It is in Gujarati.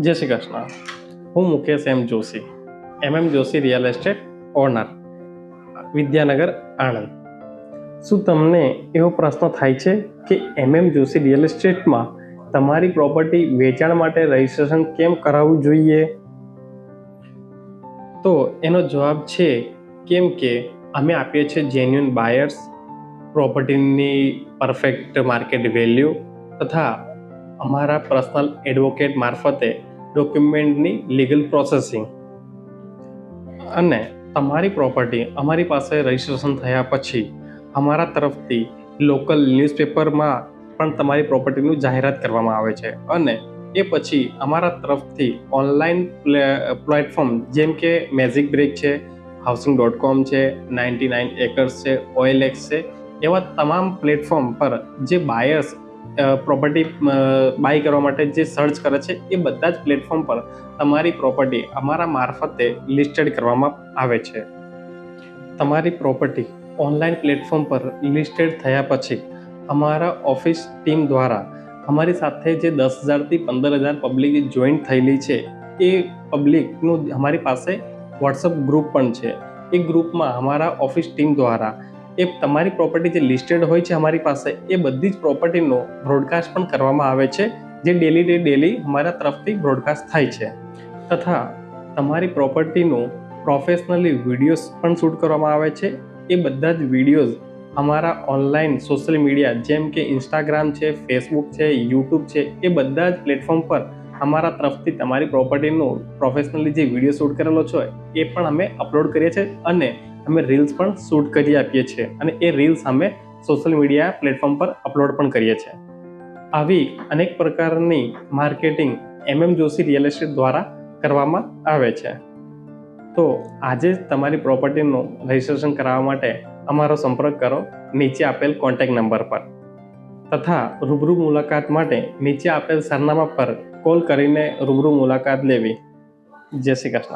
જય શ્રી કૃષ્ણ. હું Mukesh M Joshi, Joshi real estate owner, Vidyanagar, Anand. શું તમને એવો પ્રશ્ન થાય છે કે જોશી રિયલ એસ્ટેટમાં તમારી પ્રોપર્ટી વેચાણ માટે રજીસ્ટ્રેશન કેમ કરાવવું જોઈએ? તો એનો જવાબ છે કેમ કે અમે આપીએ છીએ જેન્યુઅન બાયર્સ, પ્રોપર્ટીની પરફેક્ટ માર્કેટ વેલ્યુ તથા અમારા પર્સનલ એડવોકેટ મારફતે ડોક્યુમેન્ટની લીગલ પ્રોસેસિંગ, અને તમારી પ્રોપર્ટી અમારી પાસે રજીસ્ટ્રેશન થયા પછી અમારા તરફથી લોકલ ન્યૂઝપેપરમાં પણ તમારી પ્રોપર્ટીનું જાહેરાત કરવામાં આવે છે. અને એ પછી અમારા તરફથી ઓનલાઈન પ્લેટફોર્મ જેમ કે મેજિક બ્રેક છે, housing.com છે, 99 એકર્સ છે, OLX છે, એવા તમામ પ્લેટફોર્મ પર જે બાયર્સ પ્રોપર્ટી બાય કરવા માટે જે સર્ચ કરે છે એ બધા જ પ્લેટફોર્મ પર તમારી પ્રોપર્ટી અમારા મારફતે લિસ્ટેડ કરવામાં આવે છે. તમારી પ્રોપર્ટી ઓનલાઈન પ્લેટફોર્મ પર લિસ્ટેડ થયા પછી અમારા ઓફિસ ટીમ દ્વારા અમારી સાથે જે 10,000થી 15,000 પબ્લિક જોઈન્ટ થયેલી છે એ પબ્લિકનું અમારી પાસે વોટ્સઅપ ગ્રુપ પણ છે. એ ગ્રુપમાં અમારા ઓફિસ ટીમ દ્વારા એ તમારી પ્રોપર્ટી જે લિસ્ટેડ હોય છે અમારી પાસે એ બધી જ પ્રોપર્ટીનો બ્રોડકાસ્ટ પણ કરવામાં આવે છે, જે ડેલી અમારા તરફથી બ્રોડકાસ્ટ થાય છે. તથા તમારી પ્રોપર્ટીનું પ્રોફેશનલી વિડીયોઝ પણ શૂટ કરવામાં આવે છે. એ બધા જ વિડીયોઝ અમારા ઓનલાઈન સોશિયલ મીડિયા જેમ કે ઇન્સ્ટાગ્રામ છે, ફેસબુક છે, યુટ્યુબ છે, એ બધા જ પ્લેટફોર્મ પર અમારા તરફથી તમારી પ્રોપર્ટીનું પ્રોફેશનલી જે વિડીયો શૂટ કરેલો છે એ પણ અમે અપલોડ કરીએ છીએ. અને અમે રીલ્સ પણ શૂટ કરી આપીએ છીએ અને એ રીલ્સ અમે સોશિયલ મીડિયા પ્લેટફોર્મ પર અપલોડ પણ કરીએ છીએ. આવી અનેક પ્રકારની માર્કેટિંગ જોશી રિયલ એસ્ટેટ દ્વારા કરવામાં આવે છે. તો આજે જ તમારી પ્રોપર્ટીનું રજીસ્ટ્રેશન કરાવવા માટે અમારો સંપર્ક કરો નીચે આપેલ કોન્ટેક્ટ નંબર પર, તથા રૂબરૂ મુલાકાત માટે નીચે આપેલ સરનામા પર કોલ કરીને રૂબરૂ મુલાકાત લેવી. જય શ્રી કૃષ્ણ.